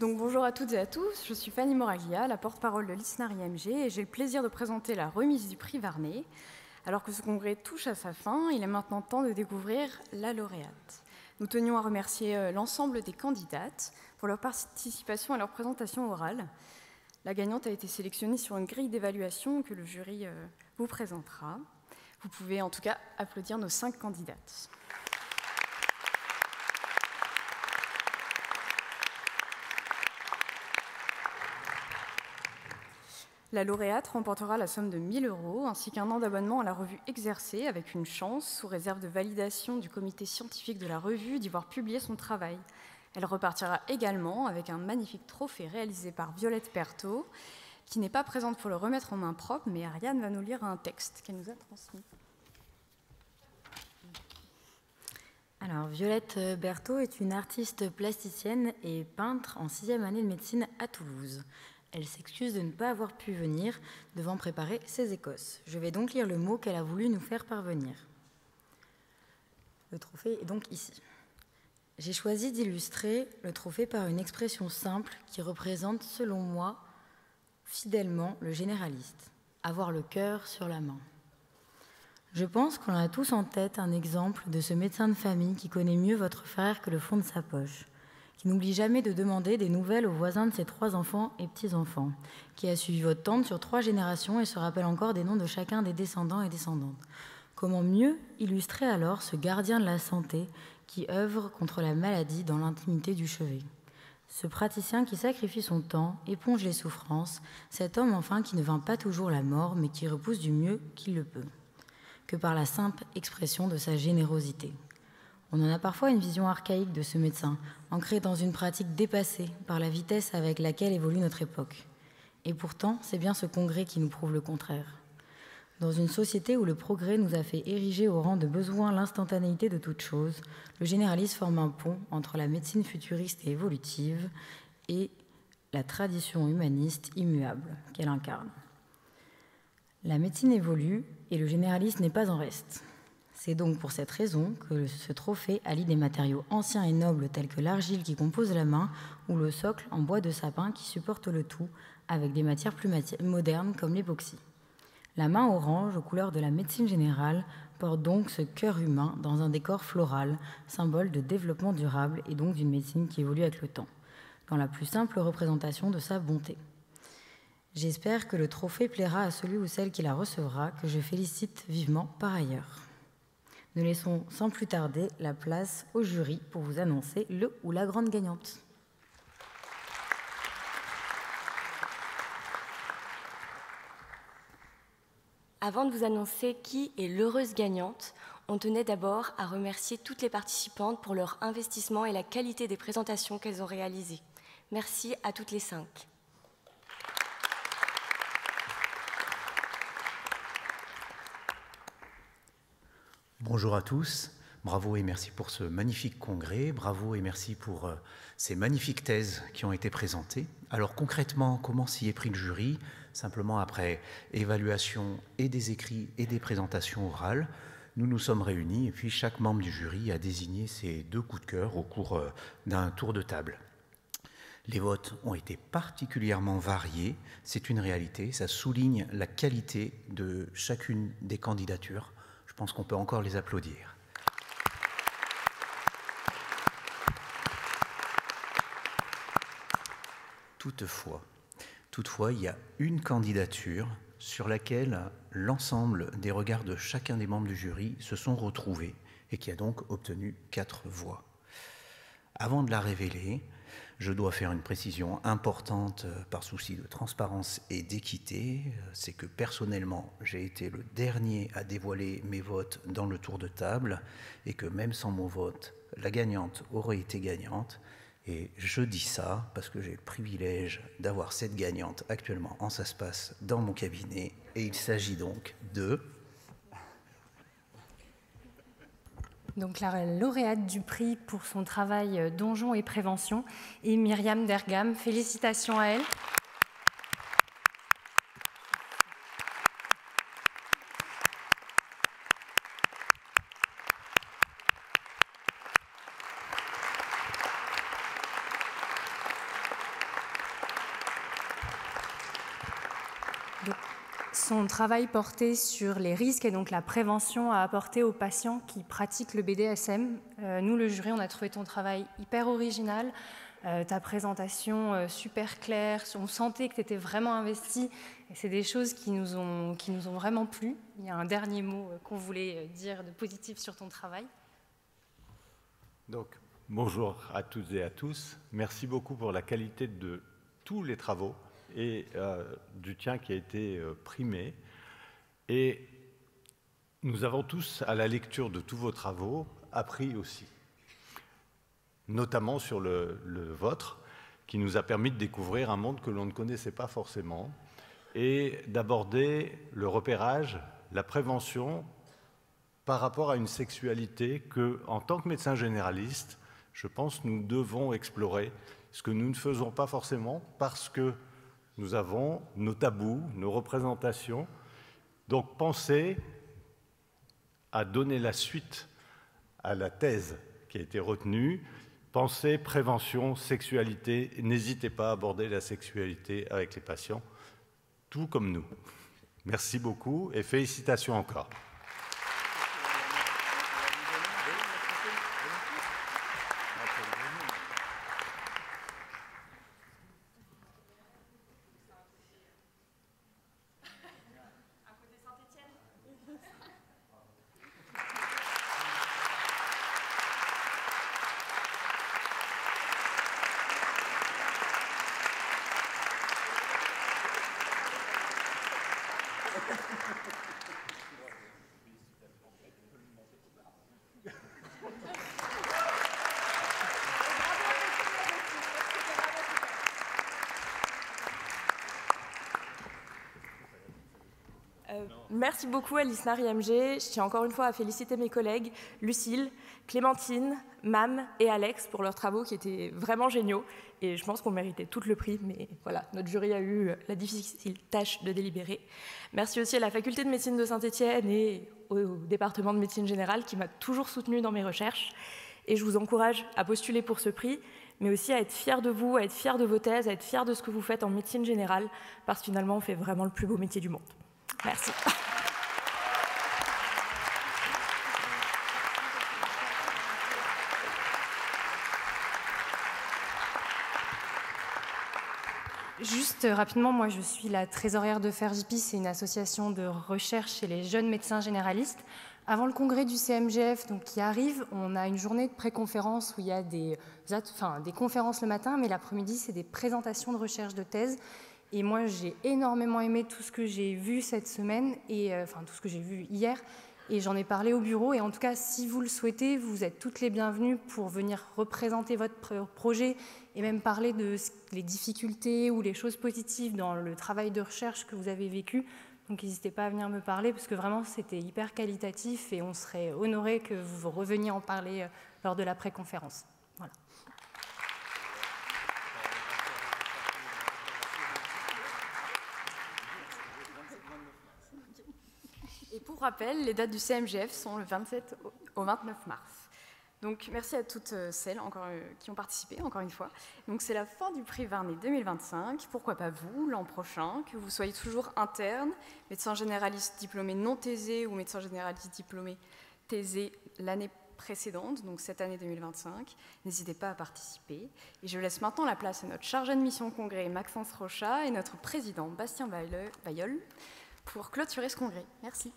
Donc bonjour à toutes et à tous, je suis Fanny Moraglia, la porte-parole de l'ISNAR IMG et j'ai le plaisir de présenter la remise du prix Varnet. Alors que ce congrès touche à sa fin, il est maintenant temps de découvrir la lauréate. Nous tenions à remercier l'ensemble des candidates pour leur participation à leur présentation orale. La gagnante a été sélectionnée sur une grille d'évaluation que le jury vous présentera. Vous pouvez en tout cas applaudir nos 5 candidates. La lauréate remportera la somme de 1 000 € ainsi qu'un an d'abonnement à la revue Exercer avec une chance, sous réserve de validation du comité scientifique de la revue, d'y voir publier son travail. Elle repartira également avec un magnifique trophée réalisé par Violette Pertot, qui n'est pas présente pour le remettre en main propre, mais Ariane va nous lire un texte qu'elle nous a transmis. Alors, Violette Berthaud est une artiste plasticienne et peintre en 6e année de médecine à Toulouse. Elle s'excuse de ne pas avoir pu venir, devant préparer ses écosses. Je vais donc lire le mot qu'elle a voulu nous faire parvenir. Le trophée est donc ici. J'ai choisi d'illustrer le trophée par une expression simple qui représente, selon moi, fidèlement le généraliste. Avoir le cœur sur la main. Je pense qu'on a tous en tête un exemple de ce médecin de famille qui connaît mieux votre frère que le fond de sa poche, qui n'oublie jamais de demander des nouvelles aux voisins de ses 3 enfants et petits-enfants, qui a suivi votre tante sur 3 générations et se rappelle encore des noms de chacun des descendants et descendantes. Comment mieux illustrer alors ce gardien de la santé qui œuvre contre la maladie dans l'intimité du chevet? Ce praticien qui sacrifie son temps, éponge les souffrances, cet homme enfin qui ne vainc pas toujours la mort, mais qui repousse du mieux qu'il le peut, que par la simple expression de sa générosité. On en a parfois une vision archaïque de ce médecin, ancré dans une pratique dépassée par la vitesse avec laquelle évolue notre époque. Et pourtant, c'est bien ce congrès qui nous prouve le contraire. Dans une société où le progrès nous a fait ériger au rang de besoin l'instantanéité de toute chose, le généraliste forme un pont entre la médecine futuriste et évolutive et la tradition humaniste immuable qu'elle incarne. La médecine évolue et le généraliste n'est pas en reste. C'est donc pour cette raison que ce trophée allie des matériaux anciens et nobles tels que l'argile qui compose la main ou le socle en bois de sapin qui supporte le tout avec des matières plus modernes comme l'époxy. La main orange, aux couleurs de la médecine générale, porte donc ce cœur humain dans un décor floral, symbole de développement durable et donc d'une médecine qui évolue avec le temps, dans la plus simple représentation de sa bonté. J'espère que le trophée plaira à celui ou celle qui la recevra, que je félicite vivement par ailleurs. Nous laissons sans plus tarder la place au jury pour vous annoncer le ou la grande gagnante. Avant de vous annoncer qui est l'heureuse gagnante, on tenait d'abord à remercier toutes les participantes pour leur investissement et la qualité des présentations qu'elles ont réalisées. Merci à toutes les 5. Bonjour à tous, bravo et merci pour ce magnifique congrès, bravo et merci pour ces magnifiques thèses qui ont été présentées. Alors concrètement, comment s'y est pris le jury? Simplement après évaluation et des écrits et des présentations orales, nous nous sommes réunis et puis chaque membre du jury a désigné ses 2 coups de cœur au cours d'un tour de table. Les votes ont été particulièrement variés, c'est une réalité, ça souligne la qualité de chacune des candidatures. Je pense qu'on peut encore les applaudir. Toutefois, il y a une candidature sur laquelle l'ensemble des regards de chacun des membres du jury se sont retrouvés et qui a donc obtenu 4 voix. Avant de la révéler, je dois faire une précision importante par souci de transparence et d'équité. C'est que personnellement, j'ai été le dernier à dévoiler mes votes dans le tour de table et que même sans mon vote, la gagnante aurait été gagnante. Et je dis ça parce que j'ai le privilège d'avoir cette gagnante actuellement en ça se passe dans mon cabinet. Et il s'agit donc de... Donc la lauréate du prix pour son travail Donjon et prévention est Myriam Dergam. Félicitations à elle. Son travail portait sur les risques et donc la prévention à apporter aux patients qui pratiquent le BDSM. Nous, le jury, on a trouvé ton travail hyper original, ta présentation super claire, on sentait que tu étais vraiment investi et c'est des choses qui nous ont vraiment plu. Il y a un dernier mot qu'on voulait dire de positif sur ton travail. Donc, bonjour à toutes et à tous. Merci beaucoup pour la qualité de tous les travaux et du tien qui a été primé. Et nous avons tous, à la lecture de tous vos travaux, appris aussi, notamment sur le vôtre, qui nous a permis de découvrir un monde que l'on ne connaissait pas forcément et d'aborder le repérage, la prévention par rapport à une sexualité que, en tant que médecin généraliste, je pense nous devons explorer, ce que nous ne faisons pas forcément parce que nous avons nos tabous, nos représentations. Donc pensez à donner la suite à la thèse qui a été retenue. Pensez prévention, sexualité. N'hésitez pas à aborder la sexualité avec les patients, tout comme nous. Merci beaucoup et félicitations encore. Merci beaucoup à l'ISNAR IMG. Je tiens encore une fois à féliciter mes collègues Lucille, Clémentine, Mam et Alex pour leurs travaux qui étaient vraiment géniaux. Et je pense qu'on méritait tout le prix, mais voilà, notre jury a eu la difficile tâche de délibérer. Merci aussi à la faculté de médecine de Saint-Étienne et au département de médecine générale qui m'a toujours soutenue dans mes recherches. Et je vous encourage à postuler pour ce prix, mais aussi à être fiers de vous, à être fiers de vos thèses, à être fiers de ce que vous faites en médecine générale, parce que finalement, on fait vraiment le plus beau métier du monde. Merci. Juste rapidement, moi je suis la trésorière de FERJPI, c'est une association de recherche chez les jeunes médecins généralistes. Avant le congrès du CMGF donc, qui arrive, on a une journée de pré-conférence où il y a des conférences le matin, mais l'après-midi c'est des présentations de recherche de thèse. Et moi j'ai énormément aimé tout ce que j'ai vu cette semaine, et tout ce que j'ai vu hier, et j'en ai parlé au bureau. Et en tout cas, si vous le souhaitez, vous êtes toutes les bienvenues pour venir représenter votre projet et même parler de les difficultés ou les choses positives dans le travail de recherche que vous avez vécu. Donc n'hésitez pas à venir me parler parce que vraiment c'était hyper qualitatif et on serait honorés que vous reveniez en parler lors de la pré-conférence. Voilà. Et pour rappel, les dates du CMGF sont le 27 au 29 mars. Donc merci à toutes celles qui ont participé, encore une fois. Donc c'est la fin du prix Varnet 2025. Pourquoi pas vous, l'an prochain, que vous soyez toujours interne, médecin généraliste diplômé non thésé ou médecin généraliste diplômé thésé l'année précédente, donc cette année 2025. N'hésitez pas à participer. Et je laisse maintenant la place à notre chargé de mission congrès, Maxence Rochat, et notre président, Bastien Bayeul, pour clôturer ce congrès. Merci.